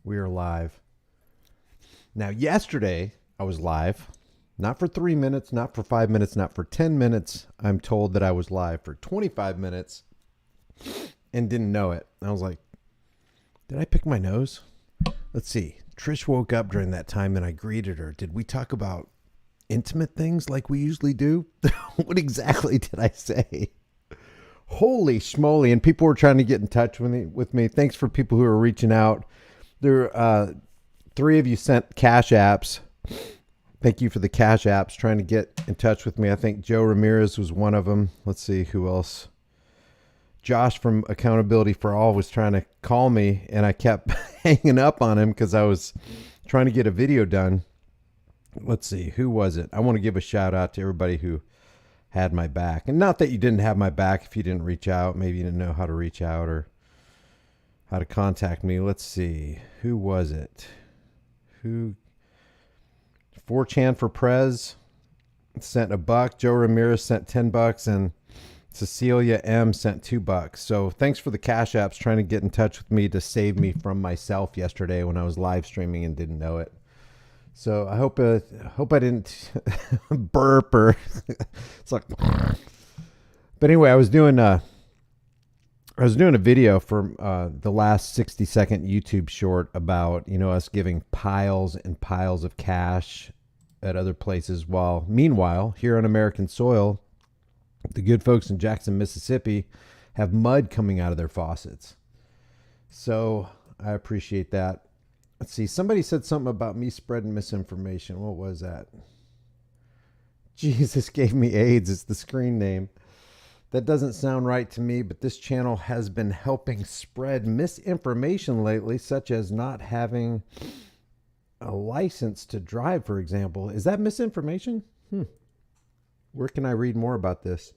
We are live. Now, yesterday I was live, not for 3 minutes, not for 5 minutes, not for 10 minutes. I'm told that I was live for 25 minutes and didn't know it. I was like, did I pick my nose? Let's see. Trish woke up during that time and I greeted her. Did we talk about intimate things like we usually do? What exactly did I say? Holy schmoly. And people were trying to get in touch with me. Thanks for people who are reaching out. There, 3 of you sent cash apps. Thank you for the cash apps trying to get in touch with me. I think Joe Ramirez was one of them. Let's see who else. Josh from Accountability for All was trying to call me and I kept hanging up on him because I was trying to get a video done. Let's see, who was it? I want to give a shout out to everybody who had my back. And not that you didn't have my back if you didn't reach out. Maybe you didn't know how to reach out or how to contact me. Let's see, who was it? 4chan for Prez sent $1. Joe Ramirez sent $10 and Cecilia M sent $2. So thanks for the cash apps trying to get in touch with me to save me from myself yesterday when I was live streaming and didn't know it. So I hope I didn't burp or it's like. But anyway, I was doing a video for the last 60-second YouTube short about, us giving piles and piles of cash at other places while meanwhile here on American soil, the good folks in Jackson, Mississippi have mud coming out of their faucets. So I appreciate that. Let's see. Somebody said something about me spreading misinformation. What was that? Jesus gave me AIDS. It's the screen name. That doesn't sound right to me, but this channel has been helping spread misinformation lately, such as not having a license to drive, for example. Is that misinformation? Where can I read more about this?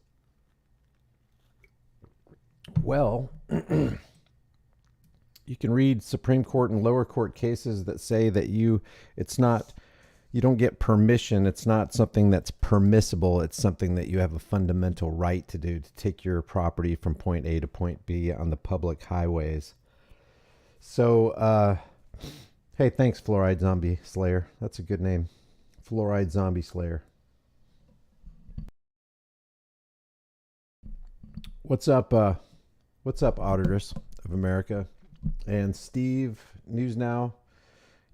Well, you can read Supreme Court and lower court cases that say that you don't get permission. It's not something that's permissible. It's something that you have a fundamental right to do, to take your property from point A to point B on the public highways. So, hey, thanks, Fluoride Zombie Slayer. That's a good name. Fluoride Zombie Slayer. What's up, auditors of America? And Steve, News Now,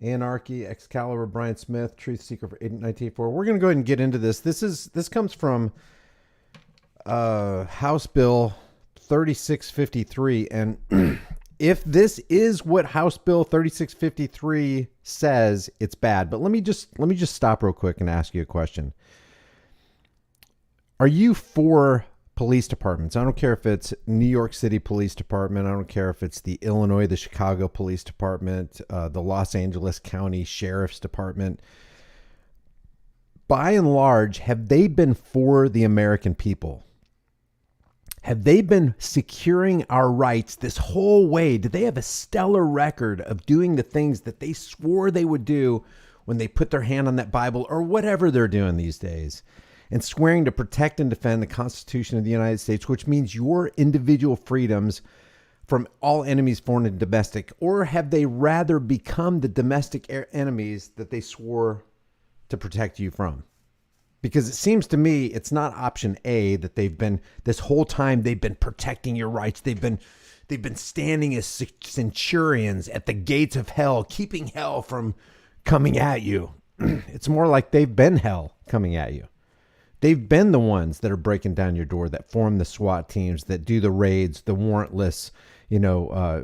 Anarchy, Excalibur, Brian Smith, Truth Seeker for 1984. We're going to go ahead and get into this. This comes from House Bill 3653. And if this is what House Bill 3653 says, it's bad. But let me just stop real quick and ask you a question. Are you for police departments? I don't care if it's New York City Police Department. I don't care if it's the Illinois, the Chicago Police Department, the Los Angeles County Sheriff's Department. By and large, have they been for the American people? Have they been securing our rights this whole way? Do they have a stellar record of doing the things that they swore they would do when they put their hand on that Bible or whatever they're doing these days? And swearing to protect and defend the Constitution of the United States, which means your individual freedoms from all enemies, foreign and domestic? Or have they rather become the domestic enemies that they swore to protect you from? Because it seems to me it's not option A, that they've been, this whole time they've been protecting your rights. They've been standing as centurions at the gates of hell, keeping hell from coming at you. It's more like they've been hell coming at you. They've been the ones that are breaking down your door, that form the SWAT teams, that do the raids, the warrantless,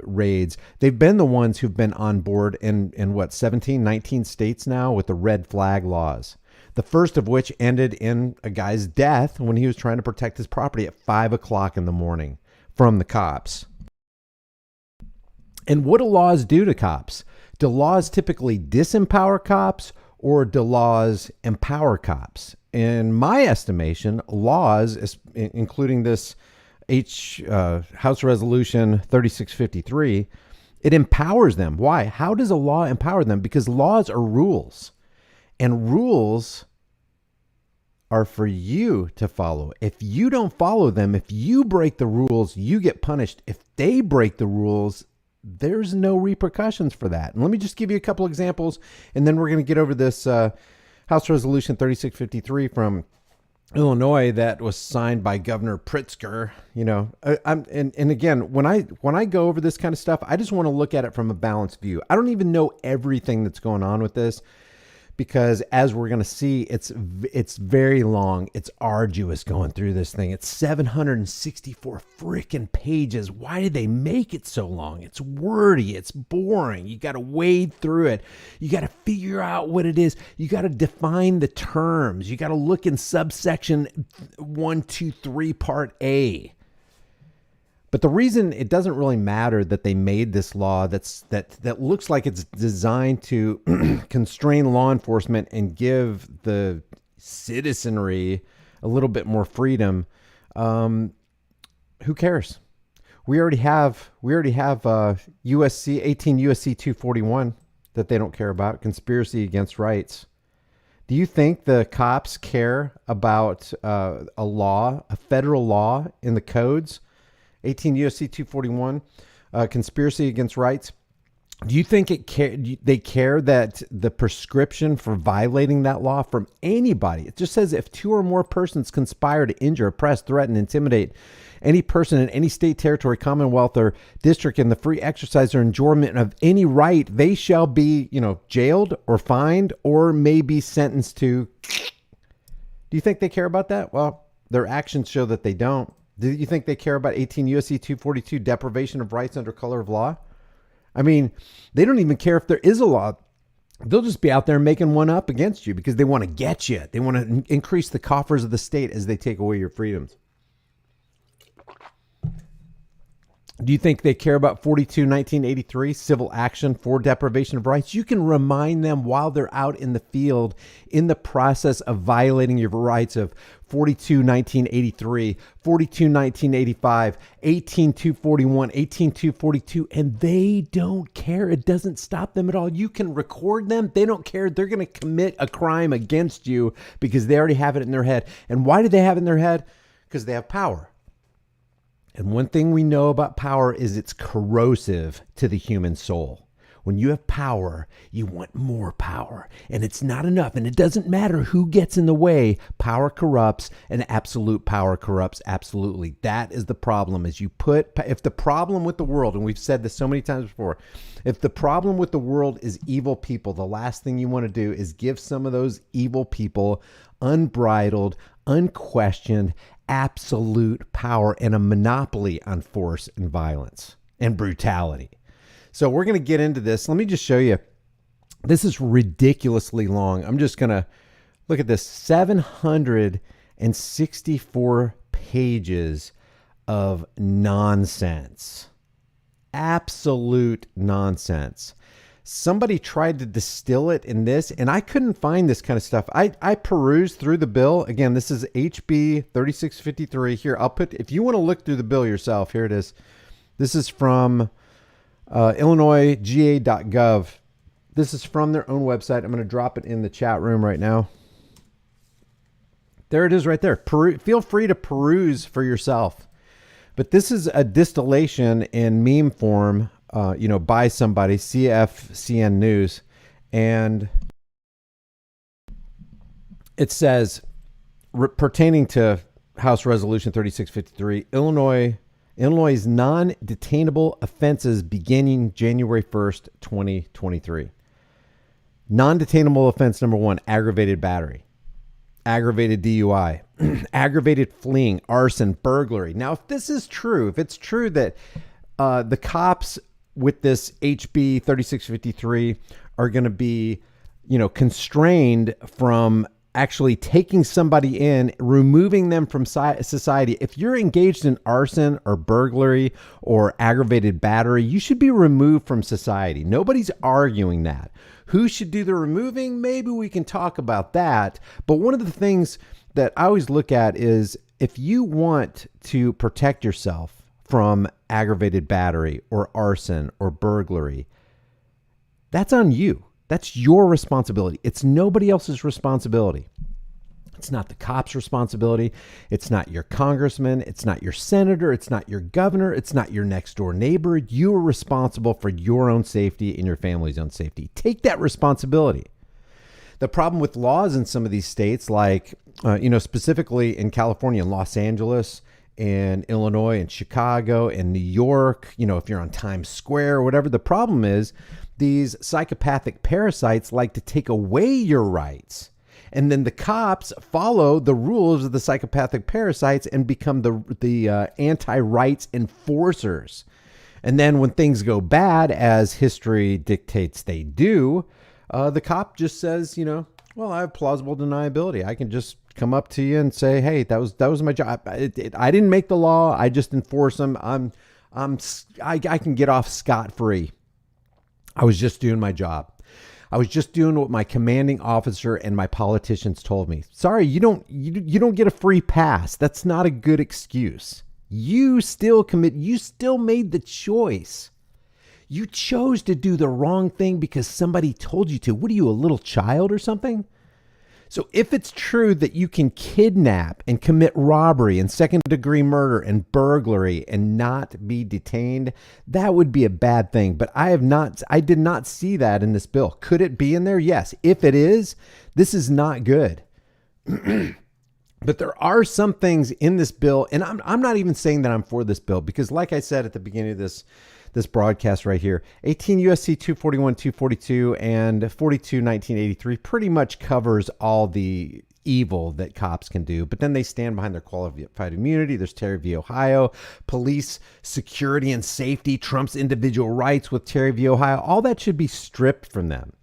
raids. They've been the ones who've been on board in 17, 19 states now with the red flag laws. The first of which ended in a guy's death when he was trying to protect his property at 5 o'clock in the morning from the cops. And what do laws do to cops? Do laws typically disempower cops, or do laws empower cops? In my estimation, laws, including this House Resolution 3653, it empowers them. Why? How does a law empower them? Because laws are rules, and rules are for you to follow. If you don't follow them, if you break the rules, you get punished. If they break the rules, there's no repercussions for that. And let me just give you a couple examples, and then we're going to get over this House Resolution 3653 from Illinois that was signed by Governor Pritzker. You know, and again, when I go over this kind of stuff, I just want to look at it from a balanced view. I don't even know everything that's going on with this, because as we're going to see, it's very long. It's arduous going through this thing. It's 764 freaking pages. Why did they make it so long? It's wordy. It's boring. You got to wade through it. You got to figure out what it is. You got to define the terms. You got to look in subsection 1, 2, 3, part A. But the reason it doesn't really matter that they made this law that looks like it's designed to constrain law enforcement and give the citizenry a little bit more freedom, who cares? We already have USC 18 USC 241 that they don't care about, conspiracy against rights. Do you think the cops care about a federal law in the codes? 18 USC 241, conspiracy against rights. Do you think they care that the prescription for violating that law from anybody? It just says if 2 or more persons conspire to injure, oppress, threaten, intimidate any person in any state, territory, commonwealth, or district in the free exercise or enjoyment of any right, they shall be, jailed or fined or may be sentenced to. Do you think they care about that? Well, their actions show that they don't. Do you think they care about 18 USC 242, deprivation of rights under color of law? I mean, they don't even care if there is a law. They'll just be out there making one up against you because they want to get you. They want to increase the coffers of the state as they take away your freedoms. Do you think they care about 42-1983, civil action for deprivation of rights? You can remind them while they're out in the field in the process of violating your rights of 42-1983, 42-1985, 18-241, 18-242, and they don't care. It doesn't stop them at all. You can record them. They don't care. They're going to commit a crime against you because they already have it in their head. And why do they have it in their head? Because they have power. And one thing we know about power is it's corrosive to the human soul. When you have power, you want more power. And it's not enough. And it doesn't matter who gets in the way. Power corrupts, and absolute power corrupts absolutely. That is the problem. If the problem with the world, and we've said this so many times before, if the problem with the world is evil people, the last thing you want to do is give some of those evil people unbridled, unquestioned, absolute power and a monopoly on force and violence and brutality. So we're going to get into this. Let me just show you. This is ridiculously long. I'm just going to look at this. 764 pages of nonsense. Absolute nonsense. Somebody tried to distill it in this, and I couldn't find this kind of stuff. I perused through the bill. Again, this is HB 3653. Here, if you want to look through the bill yourself, here it is. This is from IllinoisGA.gov. This is from their own website. I'm going to drop it in the chat room right now. There it is right there. Feel free to peruse for yourself. But this is a distillation in meme form by somebody, CFCN News, and it says, pertaining to House Resolution 3653, Illinois' non-detainable offenses beginning January 1st, 2023. Non-detainable offense number 1, aggravated battery, aggravated DUI, aggravated fleeing, arson, burglary. Now, if it's true that the cops with this HB 3653 are going to be, constrained from actually taking somebody in, removing them from society. If you're engaged in arson or burglary or aggravated battery, you should be removed from society. Nobody's arguing that. Who should do the removing? Maybe we can talk about that. But one of the things that I always look at is if you want to protect yourself from aggravated battery or arson or burglary, that's on you. That's your responsibility. It's nobody else's responsibility. It's not the cop's responsibility. It's not your congressman. It's not your senator. It's not your governor. It's not your next door neighbor. You are responsible for your own safety and your family's own safety. Take that responsibility. The problem with laws in some of these states, like, specifically in California and Los Angeles and Illinois and Chicago and New York, if you're on Times Square or whatever, the problem is these psychopathic parasites like to take away your rights. And then the cops follow the rules of the psychopathic parasites and become the anti-rights enforcers. And then when things go bad, as history dictates they do, the cop just says, well, I have plausible deniability. I can just come up to you and say, hey, that was my job. I didn't make the law. I just enforce them. I can get off scot-free. I was just doing my job. I was just doing what my commanding officer and my politicians told me. Sorry, you don't get a free pass. That's not a good excuse. You still made the choice. You chose to do the wrong thing because somebody told you to. What are you, a little child or something? So if it's true that you can kidnap and commit robbery and second-degree murder and burglary and not be detained, that would be a bad thing. But I did not see that in this bill. Could it be in there? Yes. If it is, this is not good. But there are some things in this bill, and I'm not even saying that I'm for this bill, because like I said at the beginning of this broadcast right here, 18 USC 241, 242, and 42, 1983 pretty much covers all the evil that cops can do. But then they stand behind their qualified immunity. There's Terry v. Ohio, police security and safety, Trump's individual rights with Terry v. Ohio. All that should be stripped from them.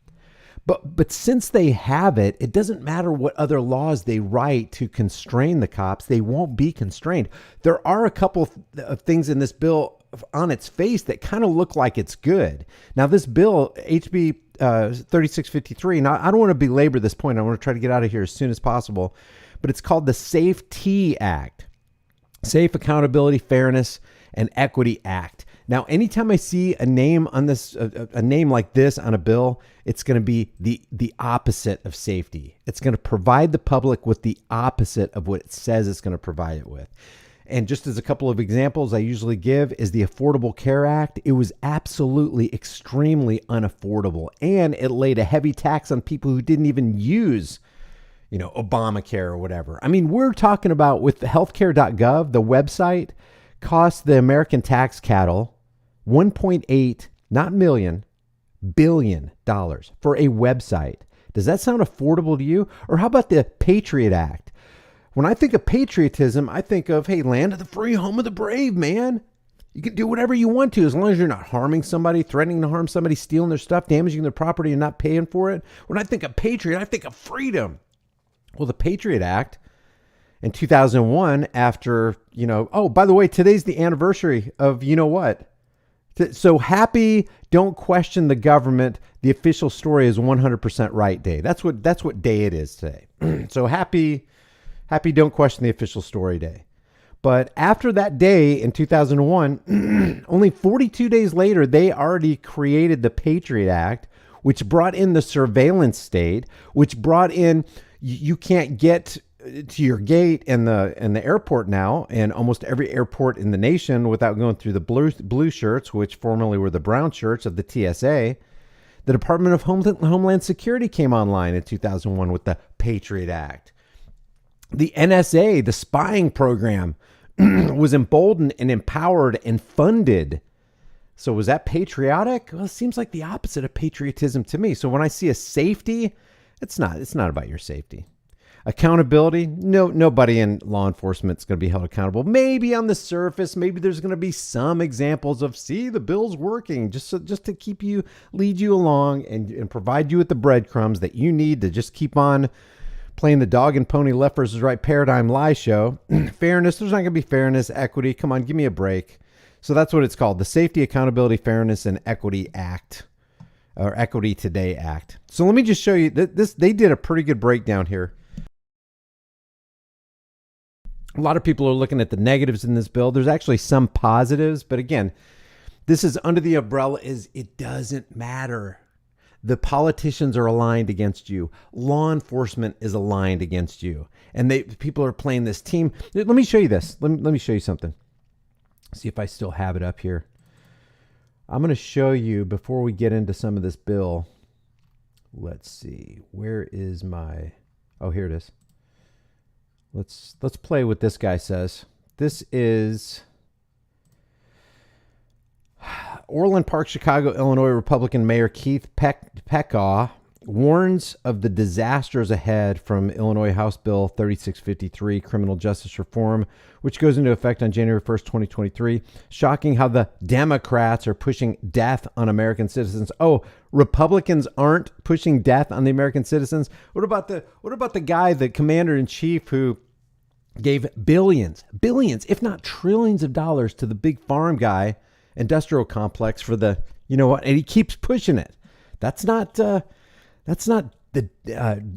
But since they have it, it doesn't matter what other laws they write to constrain the cops. They won't be constrained. There are a couple of things in this bill on its face that kind of look like it's good. Now, this bill, HB 3653, now I don't want to belabor this point. I want to try to get out of here as soon as possible. But it's called the SAFE-T Act. Safe Accountability, Fairness, and Equity Act. Now, anytime I see a name on this, a name like this on a bill, it's going to be the opposite of safety. It's going to provide the public with the opposite of what it says it's going to provide it with. And just as a couple of examples I usually give is the Affordable Care Act. It was absolutely extremely unaffordable, and it laid a heavy tax on people who didn't even use, Obamacare or whatever. I mean, we're talking about with the healthcare.gov, the website cost the American tax cattle 1.8, not million, billion dollars for a website. Does that sound affordable to you? Or how about the Patriot Act? When I think of patriotism, I think of, hey, land of the free, home of the brave, man. You can do whatever you want to as long as you're not harming somebody, threatening to harm somebody, stealing their stuff, damaging their property, and not paying for it. When I think of patriot, I think of freedom. Well, the Patriot Act in 2001, after, oh, by the way, today's the anniversary of what? So happy, don't question the government. The official story is 100% right day. That's what day it is today. So happy, don't question the official story day. But after that day in 2001, only 42 days later, they already created the Patriot Act, which brought in the surveillance state, which brought in, you can't get to your gate in the airport now, and almost every airport in the nation, without going through the blue shirts, which formerly were the brown shirts of the TSA. The Department of Homeland Security came online in 2001 with the Patriot Act. The NSA, the spying program, was emboldened and empowered and funded. So was that patriotic? Well, it seems like the opposite of patriotism to me. So when I see a safety, it's not about your safety. Accountability, nobody in law enforcement is going to be held accountable. Maybe on the surface, maybe there's going to be some examples of, see, the bill's working, just to lead you along and provide you with the breadcrumbs that you need to just keep on playing the dog and pony left versus right paradigm lie show. Fairness, there's not going to be fairness. Equity, come on, give me a break. So that's what it's called, the Safety, Accountability, Fairness, and Equity Act, or Equity Today Act. So let me just show you this. They did a pretty good breakdown here. A lot of people are looking at the negatives in this bill. There's actually some positives, but again, this is under the umbrella is it doesn't matter. The politicians are aligned against you. Law enforcement is aligned against you. And people are playing this team. Let me show you this. Let me show you something. See if I still have it up here. I'm going to show you before we get into some of this bill. Let's see. Where is my... Oh, here it is. Let's play what this guy says. This is Orland Park, Chicago, Illinois Republican Mayor Keith Tahlequah warns of the disasters ahead from Illinois House Bill 3653, criminal justice reform, which goes into effect on January 1st, 2023. Shocking how the Democrats are pushing death on American citizens. Oh, Republicans aren't pushing death on the American citizens. What about the guy, the commander-in-chief, who gave billions, if not trillions of dollars to the big farm guy, industrial complex for the, you know what? And he keeps pushing it. That's not the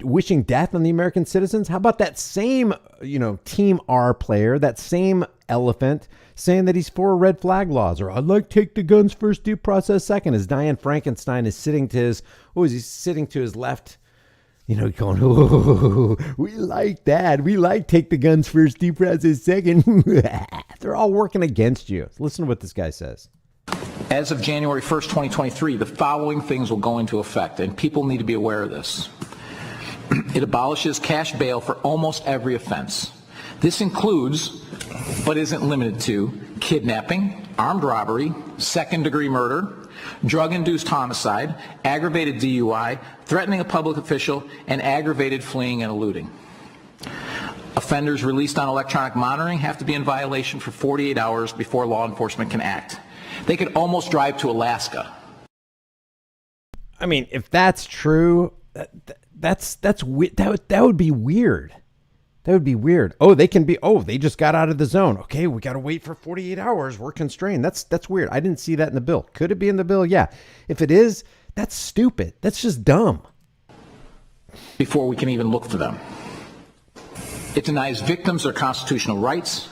wishing death on the American citizens. How about that same, Team R player, that same elephant saying that he's for red flag laws, or I'd like take the guns first, due process second, as Diane Frankenstein is sitting to his left, going, oh, we like that. We like take the guns first, due process second. They're all working against you. Listen to what this guy says. As of January 1st, 2023, the following things will go into effect, and people need to be aware of this. It abolishes cash bail for almost every offense. This includes, but isn't limited to, kidnapping, armed robbery, second-degree murder, drug-induced homicide, aggravated DUI, threatening a public official, and aggravated fleeing and eluding. Offenders released on electronic monitoring have to be in violation for 48 hours before law enforcement can act. They could almost drive to Alaska. I mean, if that's true, that would be weird. That would be weird. Oh, they just got out of the zone. Okay, we got to wait for 48 hours. We're constrained. That's weird. I didn't see that in the bill. Could it be in the bill? Yeah. If it is, that's stupid. That's just dumb. Before we can even look for them. It denies victims their constitutional rights.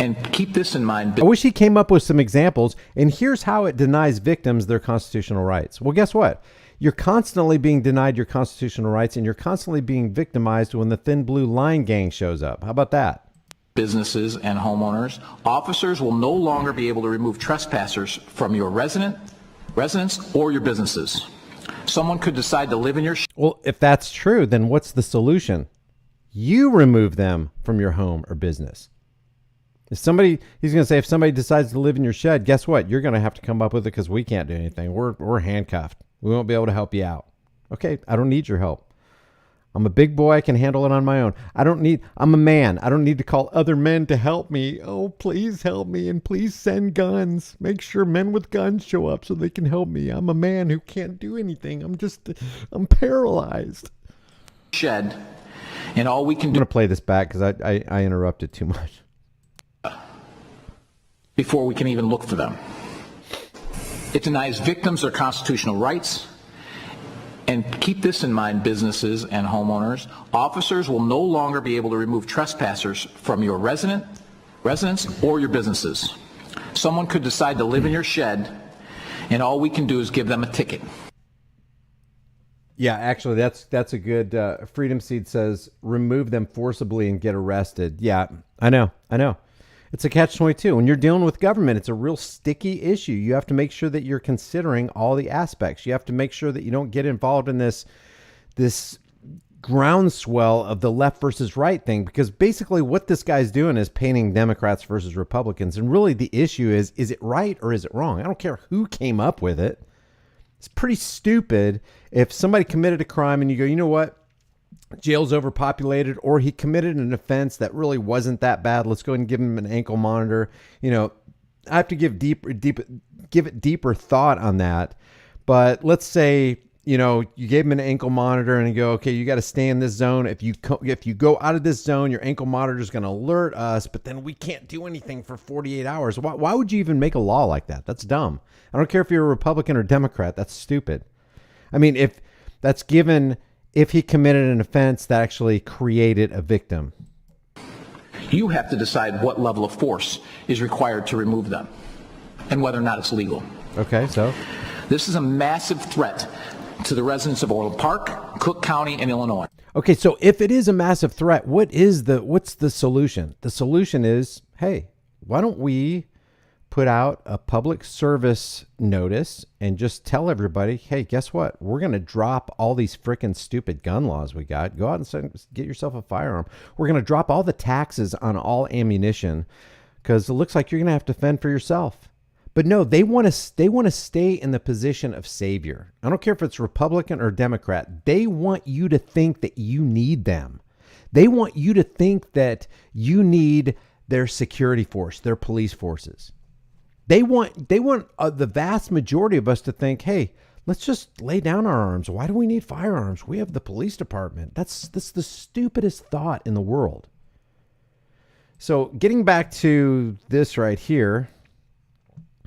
And keep this in mind. I wish he came up with some examples. And here's how it denies victims their constitutional rights. Well, guess what? You're constantly being denied your constitutional rights, and you're constantly being victimized when the Thin Blue Line gang shows up. How about that? Businesses and homeowners. Officers will no longer be able to remove trespassers from your residence or your businesses. Someone could decide to live in your... Well, if that's true, then what's the solution? You remove them from your home or business. He's going to say, if somebody decides to live in your shed, guess what? You're going to have to come up with it because we can't do anything. We're handcuffed. We won't be able to help you out. Okay, I don't need your help. I'm a big boy. I can handle it on my own. I'm a man. I don't need to call other men to help me. Oh, please help me, and please send guns. Make sure men with guns show up so they can help me. I'm a man who can't do anything. I'm paralyzed. Shed, and all we can do... I'm going to play this back because I interrupted too much. Before we can even look for them. It denies victims their constitutional rights. And keep this in mind, businesses and homeowners. Officers will no longer be able to remove trespassers from your residence or your businesses. Someone could decide to live in your shed, and all we can do is give them a ticket. Yeah, actually, that's a good... Freedom Seed says, remove them forcibly and get arrested. Yeah, I know. It's a catch-22. When you're dealing with government, it's a real sticky issue. You have to make sure that you're considering all the aspects. You have to make sure that you don't get involved in this groundswell of the left versus right thing, because basically what this guy's doing is painting Democrats versus Republicans. And really the issue is it right or is it wrong? I don't care who came up with it. It's pretty stupid if somebody committed a crime and you go, you know what? Jail's overpopulated, or he committed an offense that really wasn't that bad. Let's go ahead and give him an ankle monitor. I have to give it deeper thought on that. But let's say, you gave him an ankle monitor and you go, okay, you got to stay in this zone. If you go out of this zone, your ankle monitor is going to alert us, but then we can't do anything for 48 hours. Why would you even make a law like that? That's dumb. I don't care if you're a Republican or Democrat. That's stupid. I mean, if he committed an offense that actually created a victim. You have to decide what level of force is required to remove them and whether or not it's legal. Okay, so? This is a massive threat to the residents of Orland Park, Cook County, and Illinois. Okay, so if it is a massive threat, what's the solution? The solution is, hey, why don't we put out a public service notice and just tell everybody, hey, guess what? We're going to drop all these freaking stupid gun laws we got. Go out and get yourself a firearm. We're going to drop all the taxes on all ammunition because it looks like you're going to have to fend for yourself. But no, they want to stay in the position of savior. I don't care if it's Republican or Democrat. They want you to think that you need them. They want you to think that you need their security force, their police forces. They want the vast majority of us to think, hey, let's just lay down our arms. Why do we need firearms? We have the police department. That's the stupidest thought in the world. So getting back to this right here.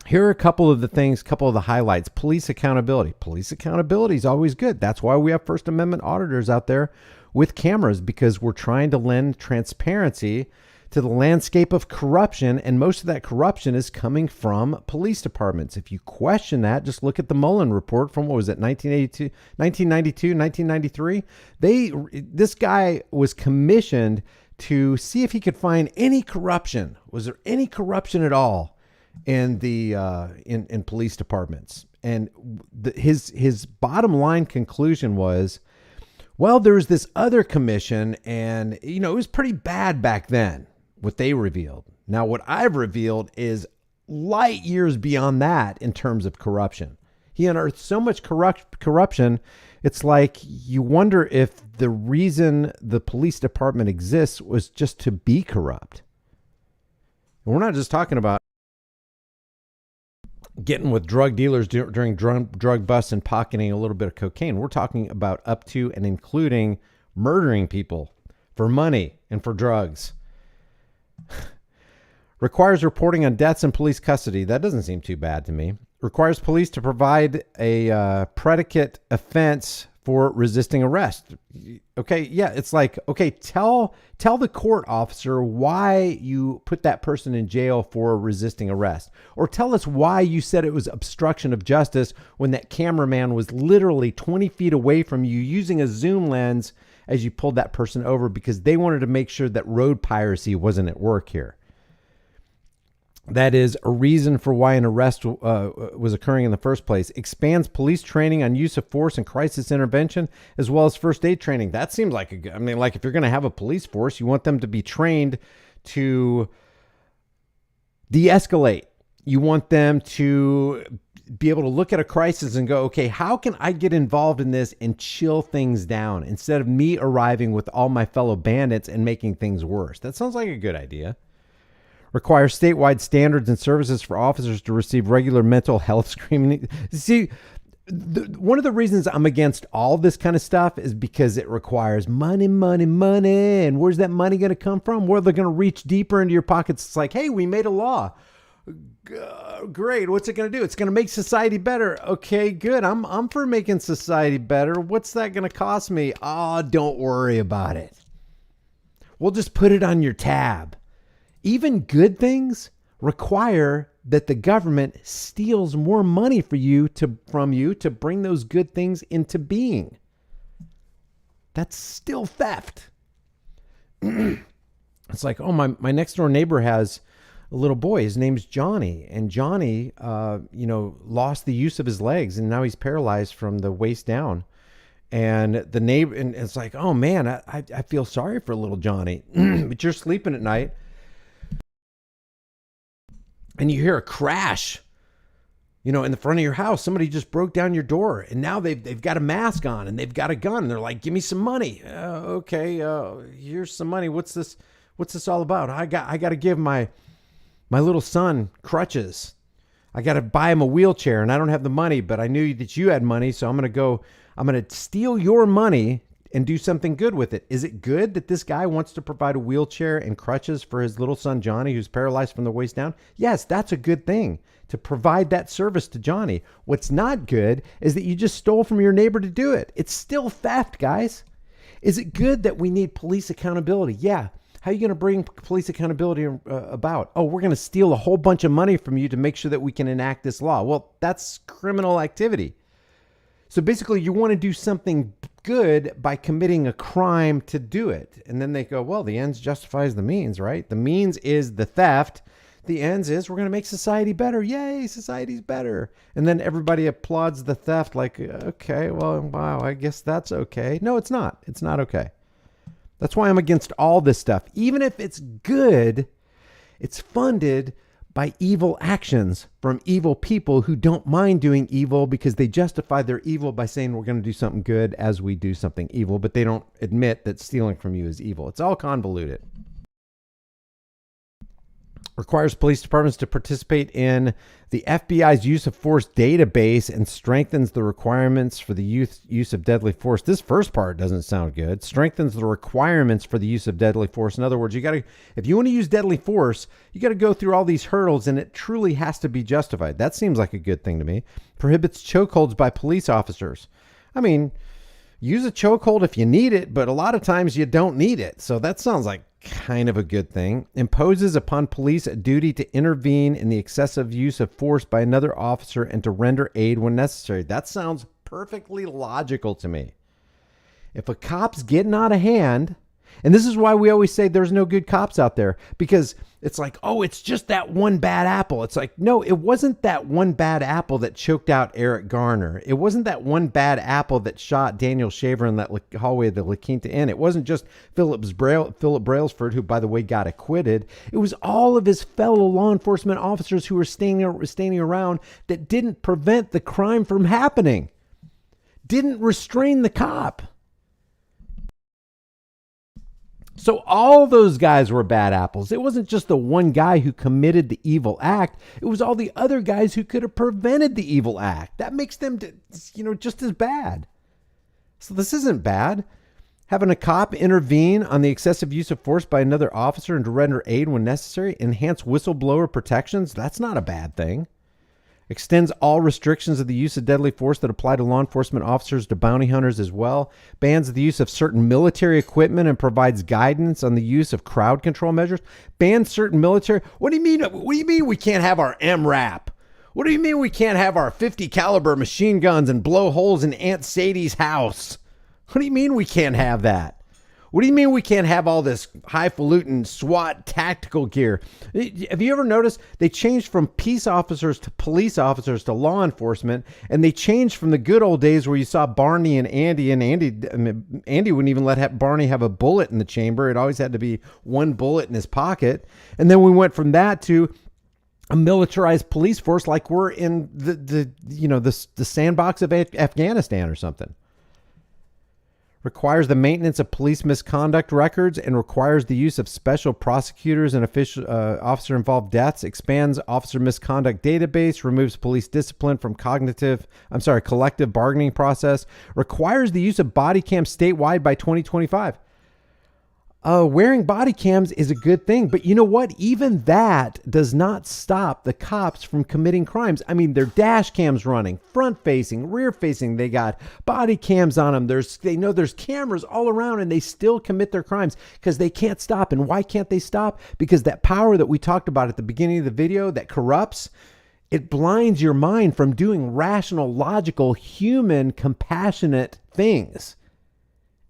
Here are a couple of the highlights. Police accountability. Police accountability is always good. That's why we have First Amendment auditors out there with cameras, because we're trying to lend transparency to the landscape of corruption, and most of that corruption is coming from police departments. If you question that, just look at the Mullen report from, what was it, 1992, 1993? This guy was commissioned to see if he could find any corruption. Was there any corruption at all in the in police departments? And his bottom line conclusion was, well, there's this other commission, and it was pretty bad back then, what they revealed. Now what I've revealed is light years beyond that in terms of corruption. He unearthed so much corruption, it's like you wonder if the reason the police department exists was just to be corrupt. And we're not just talking about getting with drug dealers during drug busts and pocketing a little bit of cocaine. We're talking about up to and including murdering people for money and for drugs. Requires reporting on deaths in police custody. That doesn't seem too bad to me. Requires police to provide a predicate offense for resisting arrest. Okay, yeah, it's like, okay, tell the court officer why you put that person in jail for resisting arrest. Or tell us why you said it was obstruction of justice when that cameraman was literally 20 feet away from you using a zoom lens as you pulled that person over, because they wanted to make sure that road piracy wasn't at work here. That is a reason for why an arrest was occurring in the first place. Expands police training on use of force and crisis intervention, as well as first aid training. That seems like like if you're going to have a police force, you want them to be trained to de-escalate. You want them to be able to look at a crisis and go, okay, how can I get involved in this and chill things down instead of me arriving with all my fellow bandits and making things worse? That sounds like a good idea. Requires statewide standards and services for officers to receive regular mental health screening. See, one of the reasons I'm against all this kind of stuff is because it requires money, money, money. And where's that money going to come from? Where they're going to reach deeper into your pockets. It's like, hey, we made a law. Great. What's it going to do? It's going to make society better. Okay, good. I'm for making society better. What's that going to cost me? Oh, don't worry about it. We'll just put it on your tab. Even good things require that the government steals more money from you to bring those good things into being. That's still theft. It's like, oh, my next door neighbor has a little boy. His name's Johnny, and Johnny, lost the use of his legs, and now he's paralyzed from the waist down. And the neighbor, and it's like, oh man, I feel sorry for little Johnny. But you're sleeping at night, and you hear a crash, in the front of your house. Somebody just broke down your door, and now they've got a mask on and they've got a gun. And they're like, give me some money. Okay. Here's some money. What's this all about? I got to give my little son crutches. I got to buy him a wheelchair, and I don't have the money, but I knew that you had money. So I'm going to steal your money and do something good with it. Is it good that this guy wants to provide a wheelchair and crutches for his little son, Johnny, who's paralyzed from the waist down? Yes, that's a good thing to provide that service to Johnny. What's not good is that you just stole from your neighbor to do it. It's still theft, guys. Is it good that we need police accountability? Yeah. How are you going to bring police accountability about? Oh, we're going to steal a whole bunch of money from you to make sure that we can enact this law. Well, that's criminal activity. So basically, you want to do something good by committing a crime to do it. And then they go, well, the ends justifies the means, right? The means is the theft. The ends is we're going to make society better. Yay, society's better. And then everybody applauds the theft like, okay, well, wow, I guess that's okay. No, it's not. It's not okay. That's why I'm against all this stuff. Even if it's good, it's funded by evil actions from evil people who don't mind doing evil because they justify their evil by saying we're going to do something good as we do something evil, but they don't admit that stealing from you is evil. It's all convoluted. Requires police departments to participate in the FBI's use of force database and strengthens the requirements for the use of deadly force. This first part doesn't sound good. Strengthens the requirements for the use of deadly force. In other words, if you want to use deadly force, you got to go through all these hurdles and it truly has to be justified. That seems like a good thing to me. Prohibits chokeholds by police officers. I mean, use a chokehold if you need it, but a lot of times you don't need it. So that sounds like kind of a good thing. Imposes upon police a duty to intervene in the excessive use of force by another officer and to render aid when necessary. That sounds perfectly logical to me. If a cop's getting out of hand, and this is why we always say there's no good cops out there, because it's like, oh, it's just that one bad apple. It's like, no, it wasn't that one bad apple that choked out Eric Garner. It wasn't that one bad apple that shot Daniel Shaver in that hallway of the La Quinta Inn. It wasn't just Philip Brailsford, who, by the way, got acquitted. It was all of his fellow law enforcement officers who were standing around that didn't prevent the crime from happening, didn't restrain the cop. So all those guys were bad apples. It wasn't just the one guy who committed the evil act. It was all the other guys who could have prevented the evil act. That makes them, just as bad. So this isn't bad. Having a cop intervene on the excessive use of force by another officer and to render aid when necessary, enhance whistleblower protections, that's not a bad thing. Extends all restrictions of the use of deadly force that apply to law enforcement officers to bounty hunters as well. Bans the use of certain military equipment and provides guidance on the use of crowd control measures. Bans certain military. What do you mean? What do you mean we can't have our MRAP? What do you mean we can't have our 50 caliber machine guns and blow holes in Aunt Sadie's house? What do you mean we can't have that? What do you mean we can't have all this highfalutin SWAT tactical gear? Have you ever noticed they changed from peace officers to police officers to law enforcement, and they changed from the good old days where you saw Barney and Andy wouldn't even let Barney have a bullet in the chamber. It always had to be one bullet in his pocket. And then we went from that to a militarized police force like we're in the sandbox of Afghanistan or something. Requires the maintenance of police misconduct records and requires the use of special prosecutors and officer-involved deaths, expands officer misconduct database, removes police discipline from collective bargaining process, requires the use of body cams statewide by 2025. Wearing body cams is a good thing, but you know what? Even that does not stop the cops from committing crimes. I mean, their dash cams running, front facing, rear facing. They got body cams on them. They know there's cameras all around, and they still commit their crimes because they can't stop. And why can't they stop? Because that power that we talked about at the beginning of the video that corrupts, it blinds your mind from doing rational, logical, human, compassionate things.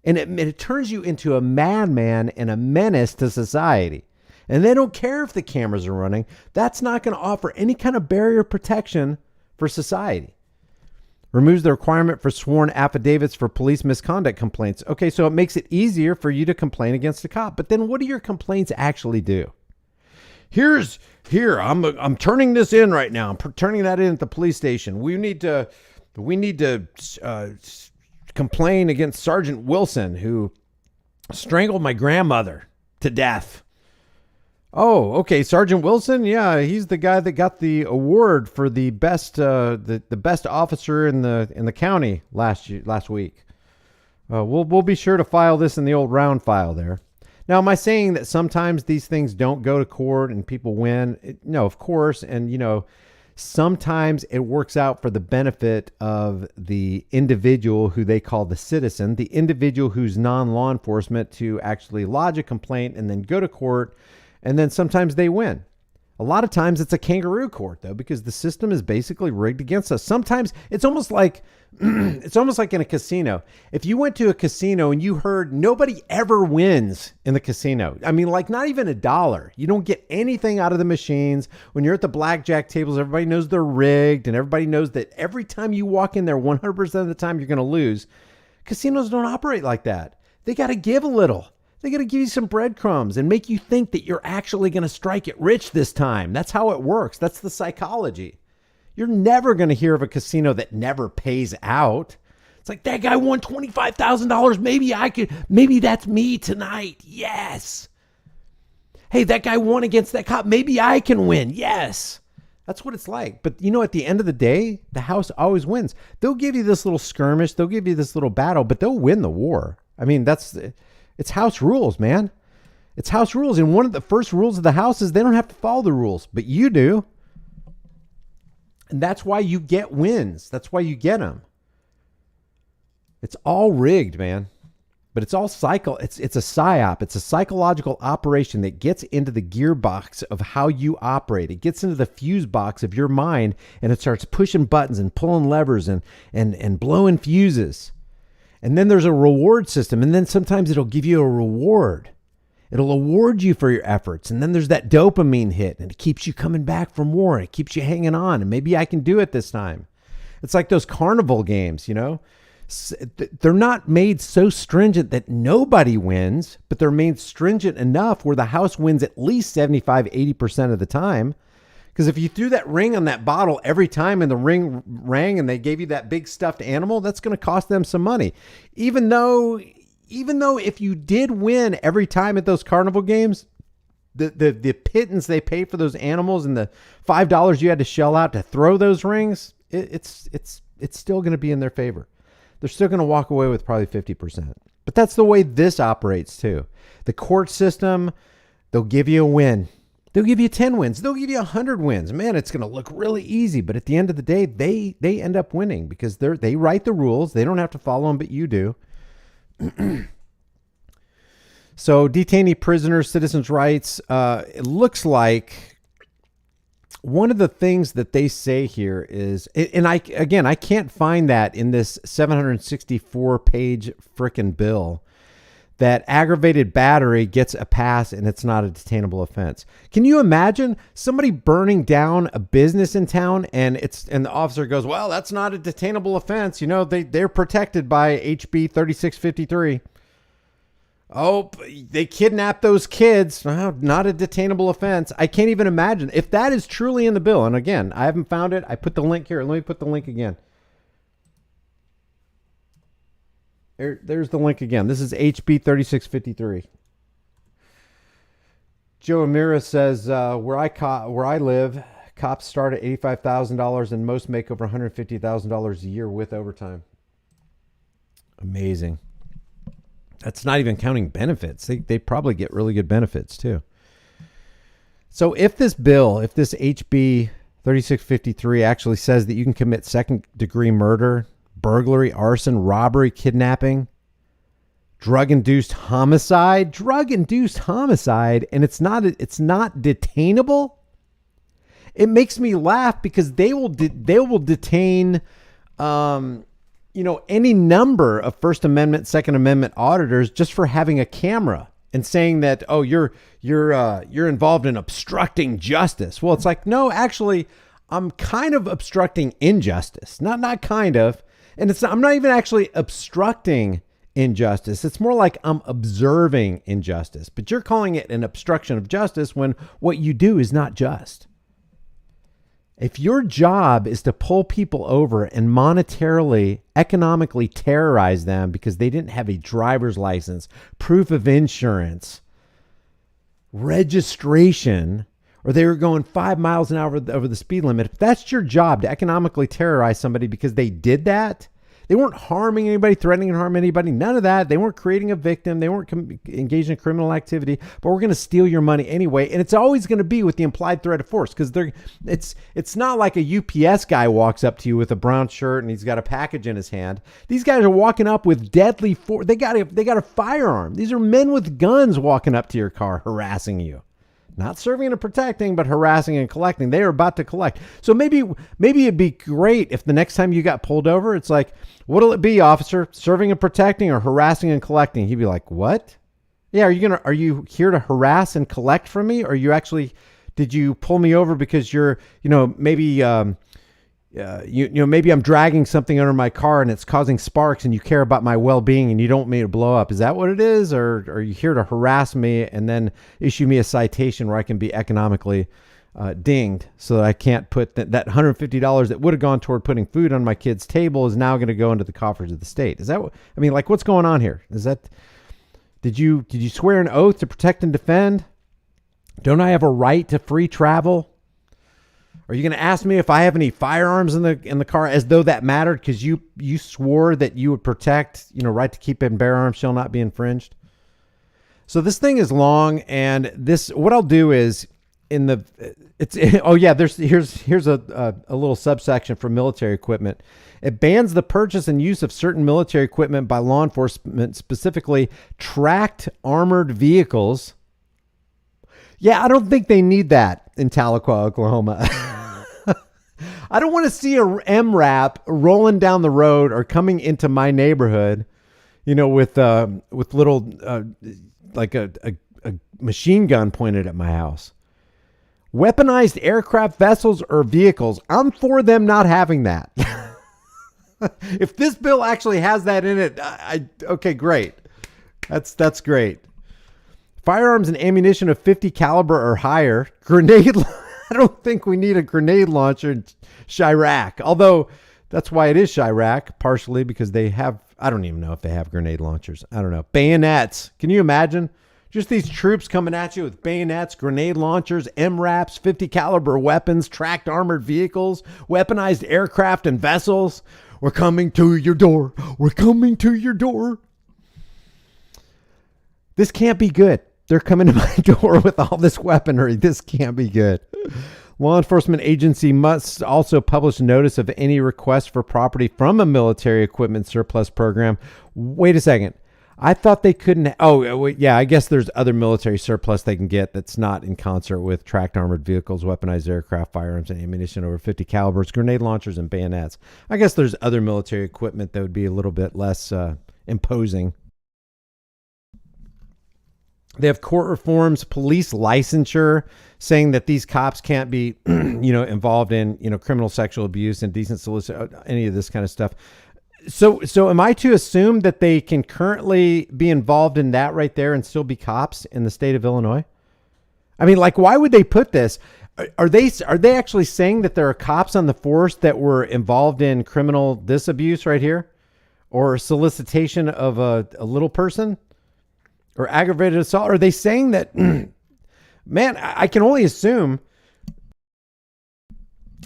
And it turns you into a madman and a menace to society. And they don't care if the cameras are running. That's not going to offer any kind of barrier protection for society. Removes the requirement for sworn affidavits for police misconduct complaints. Okay, so it makes it easier for you to complain against a cop. But then what do your complaints actually do? I'm turning this in right now. I'm turning that in at the police station. We need to complain against Sergeant Wilson, who strangled my grandmother to death. Oh, okay, Sergeant Wilson. Yeah, he's the guy that got the award for the best the best officer in the county last week. We'll be sure to file this in the old round file there. Now, am I saying that sometimes these things don't go to court and people win? No, of course. And Sometimes it works out for the benefit of the individual who they call the citizen, the individual who's non-law enforcement, to actually lodge a complaint and then go to court. And then sometimes they win. A lot of times it's a kangaroo court, though, because the system is basically rigged against us. Sometimes it's almost like it's almost like in a casino. If you went to a casino and you heard nobody ever wins in the casino, I mean, like not even $1. You don't get anything out of the machines. When you're at the blackjack tables, everybody knows they're rigged, and everybody knows that every time you walk in there, 100% of the time you're going to lose. Casinos don't operate like that. They got to give a little. They got to give you some breadcrumbs and make you think that you're actually going to strike it rich this time. That's how it works. That's the psychology. You're never going to hear of a casino that never pays out. It's like, that guy won $25,000. Maybe that's me tonight. Yes. Hey, that guy won against that cop. Maybe I can win. Yes. That's what it's like. But at the end of the day, the house always wins. They'll give you this little skirmish. They'll give you this little battle, but they'll win the war. I mean, it's house rules, man. It's house rules. And one of the first rules of the house is they don't have to follow the rules, but you do. And that's why you get wins. That's why you get them. It's all rigged, man. But it's all It's a psyop. It's a psychological operation that gets into the gearbox of how you operate. It gets into the fuse box of your mind, and it starts pushing buttons and pulling levers and blowing fuses. And then there's a reward system. And then sometimes it'll give you a reward. It'll award you for your efforts. And then there's that dopamine hit, and it keeps you coming back for more. It keeps you hanging on. And maybe I can do it this time. It's like those carnival games, They're not made so stringent that nobody wins, but they're made stringent enough where the house wins at least 75, 80% of the time. Because if you threw that ring on that bottle every time and the ring rang and they gave you that big stuffed animal, that's going to cost them some money. Even though if you did win every time at those carnival games, the pittance they pay for those animals and the $5 you had to shell out to throw those rings, it's still going to be in their favor. They're still going to walk away with probably 50%. But that's the way this operates too. The court system, they'll give you a win. They'll give you 10 wins. They'll give you 100 wins. Man, it's going to look really easy. But at the end of the day, they end up winning because they write the rules. They don't have to follow them, but you do. So detainee prisoners, citizens' rights, it looks like one of the things that they say here is, and I can't find that in this 764-page frickin' bill, that aggravated battery gets a pass and it's not a detainable offense. Can you imagine somebody burning down a business in town and the officer goes, well, that's not a detainable offense. They're protected by HB 3653. Oh, they kidnapped those kids. Oh, not a detainable offense. I can't even imagine if that is truly in the bill. And again, I haven't found it. I put the link here. Let me put the link again. There's the link again. This is HB 3653. Joe Amira says, where I live, cops start at $85,000 and most make over $150,000 a year with overtime. Amazing. That's not even counting benefits. They probably get really good benefits too. So if this HB 3653 actually says that you can commit second degree murder, burglary, arson, robbery, kidnapping, drug-induced homicide, and it's not detainable, it makes me laugh because they will detain any number of First Amendment, Second Amendment auditors just for having a camera and saying that, oh, you're involved in obstructing justice. Well, it's like, no, actually, I'm kind of obstructing injustice. Not kind of. And I'm not even actually obstructing injustice. It's more like I'm observing injustice. But you're calling it an obstruction of justice when what you do is not just. If your job is to pull people over and monetarily, economically terrorize them because they didn't have a driver's license, proof of insurance, registration, or they were going 5 miles an hour over the speed limit, if that's your job to economically terrorize somebody because they did that, They weren't harming anybody, threatening to harm anybody. None of that. They weren't creating a victim. They weren't engaged in criminal activity. But we're going to steal your money anyway. And it's always going to be with the implied threat of force, because it's not like a UPS guy walks up to you with a brown shirt and he's got a package in his hand. These guys are walking up with deadly force. They got a firearm. These are men with guns walking up to your car, harassing you. Not serving and protecting, but harassing and collecting. They are about to collect. So maybe it'd be great if the next time you got pulled over, it's like, what'll it be, officer? Serving and protecting or harassing and collecting? He'd be like, what? Yeah, are you here to harass and collect from me? Or did you pull me over because you're, maybe maybe I'm dragging something under my car and it's causing sparks and you care about my well-being and you don't want me to blow up. Is that what it is? Or are you here to harass me and then issue me a citation where I can be economically dinged so that I can't put that $150 that would have gone toward putting food on my kid's table is now going to go into the coffers of the state? Is that what, what's going on here? Did you swear an oath to protect and defend? Don't I have a right to free travel? Are you going to ask me if I have any firearms in the car, as though that mattered because you swore that you would protect, right to keep and bear arms shall not be infringed? So this thing is long, and what I'll do is here's a little subsection for military equipment. It bans the purchase and use of certain military equipment by law enforcement, specifically tracked armored vehicles. Yeah, I don't think they need that in Tahlequah, Oklahoma. I don't want to see a MRAP rolling down the road or coming into my neighborhood, with little like a machine gun pointed at my house. Weaponized aircraft, vessels, or vehicles. I'm for them not having that. If this bill actually has that in it, okay, great. That's great. Firearms and ammunition of 50 caliber or higher. I don't think we need a grenade launcher in Chirac, although that's why it is Chirac, partially because they have, I don't even know if they have grenade launchers. I don't know. Bayonets. Can you imagine? Just these troops coming at you with bayonets, grenade launchers, MRAPs, 50 caliber weapons, tracked armored vehicles, weaponized aircraft and vessels. We're coming to your door. We're coming to your door. This can't be good. They're coming to my door with all this weaponry. This can't be good. Law enforcement agency must also publish notice of any request for property from a military equipment surplus program. Wait a second. I thought they couldn't. I guess there's other military surplus they can get that's not in concert with tracked armored vehicles, weaponized aircraft, firearms, and ammunition over 50 calibers, grenade launchers, and bayonets. I guess there's other military equipment that would be a little bit less imposing. They have court reforms, police licensure, saying that these cops can't be, involved in, criminal sexual abuse, indecent solicit, any of this kind of stuff. So am I to assume that they can currently be involved in that right there and still be cops in the state of Illinois? Why would they put this? Are they actually saying that there are cops on the force that were involved in criminal disabuse right here, or solicitation of a little person? Or aggravated assault? Are they saying that, man, I can only assume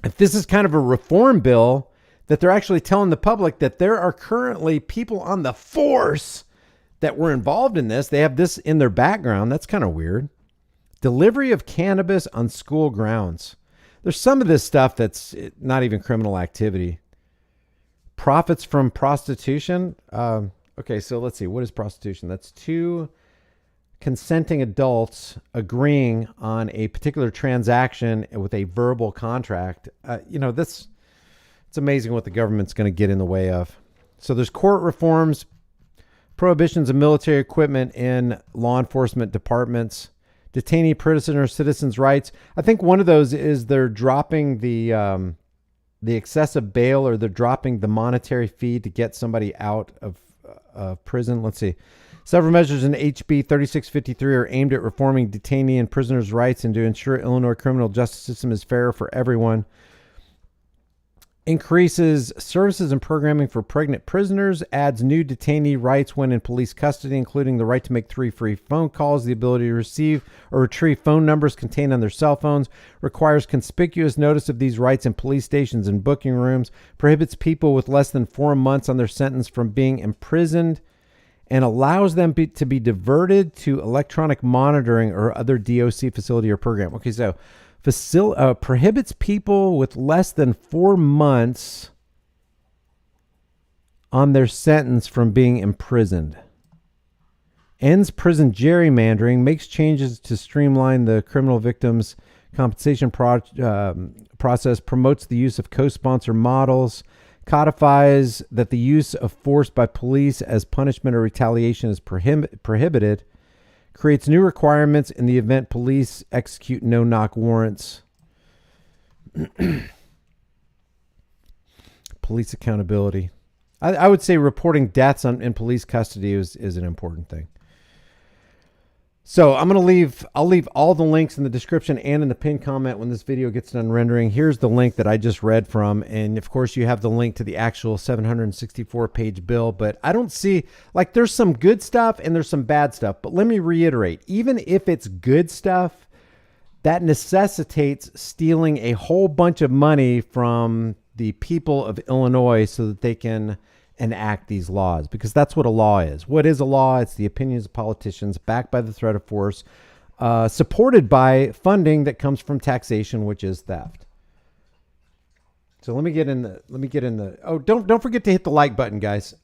if this is kind of a reform bill, that they're actually telling the public that there are currently people on the force that were involved in this. They have this in their background. That's kind of weird. Delivery of cannabis on school grounds. There's some of this stuff that's not even criminal activity. Profits from prostitution. Okay, so let's see. What is prostitution? That's two consenting adults agreeing on a particular transaction with a verbal contract. It's amazing what the government's going to get in the way of. So there's court reforms, prohibitions of military equipment in law enforcement departments, detainee prisoner citizens' rights. I think one of those is they're dropping the excessive bail, or they're dropping the monetary fee to get somebody out of prison. Let's see. Several measures in HB 3653 are aimed at reforming detainee and prisoners' rights and to ensure Illinois criminal justice system is fair for everyone. increases services and programming for pregnant prisoners, adds new detainee rights when in police custody, including the right to make 3 free phone calls, the ability to receive or retrieve phone numbers contained on their cell phones, requires conspicuous notice of these rights in police stations and booking rooms, prohibits people with less than 4 months on their sentence from being imprisoned, and allows them to be diverted to electronic monitoring or other DOC facility or program. Okay, so prohibits people with less than 4 months on their sentence from being imprisoned. Ends prison gerrymandering, makes changes to streamline the criminal victims compensation process, promotes the use of co-sponsor models, codifies that the use of force by police as punishment or retaliation is prohibited, creates new requirements in the event police execute no-knock warrants. Police accountability. I would say reporting deaths in police custody is an important thing. So I'll leave all the links in the description and in the pinned comment when this video gets done rendering. Here's the link that I just read from. And of course you have the link to the actual 764 page bill, but I don't see, like, there's some good stuff and there's some bad stuff, but let me reiterate, even if it's good stuff, that necessitates stealing a whole bunch of money from the people of Illinois so that they can enact these laws, because that's what a law is. What is a law? It's the opinions of politicians backed by the threat of force, supported by funding that comes from taxation, which is theft. So let me get in the, oh, don't forget to hit the like button, guys.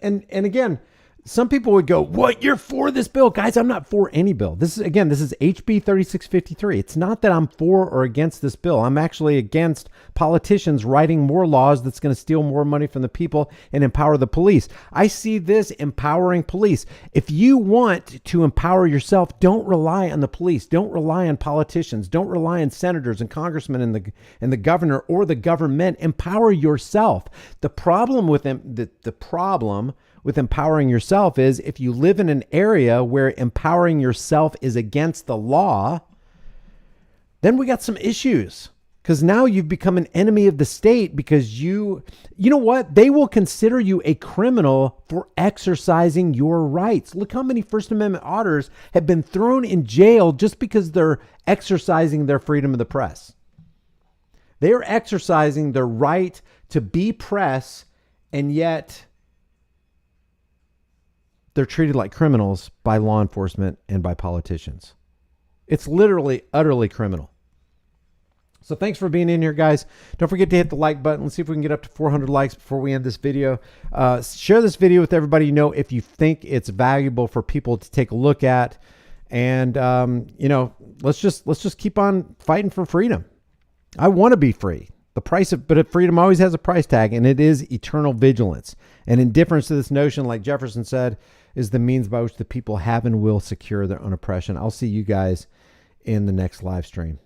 And again, some people would go, what, you're for this bill? Guys, I'm not for any bill. This is HB 3653. It's not that I'm for or against this bill. I'm actually against politicians writing more laws that's going to steal more money from the people and empower the police. I see this empowering police. If you want to empower yourself, don't rely on the police. Don't rely on politicians. Don't rely on senators and congressmen and the governor or the government. Empower yourself. The problem with them, the problem with empowering yourself is if you live in an area where empowering yourself is against the law, then we got some issues, because now you've become an enemy of the state, because you know what? They will consider you a criminal for exercising your rights. Look how many First Amendment auditors have been thrown in jail just because they're exercising their freedom of the press. They are exercising their right to be press, and yet they're treated like criminals by law enforcement and by politicians. It's literally, utterly criminal. So thanks for being in here, guys. Don't forget to hit the like button. Let's see if we can get up to 400 likes before we end this video. Share this video with everybody you know if you think it's valuable for people to take a look at. And, let's just keep on fighting for freedom. I want to be free. But freedom always has a price tag, and it is eternal vigilance. And indifference to this notion, like Jefferson said, is the means by which the people have and will secure their own oppression. I'll see you guys in the next live stream.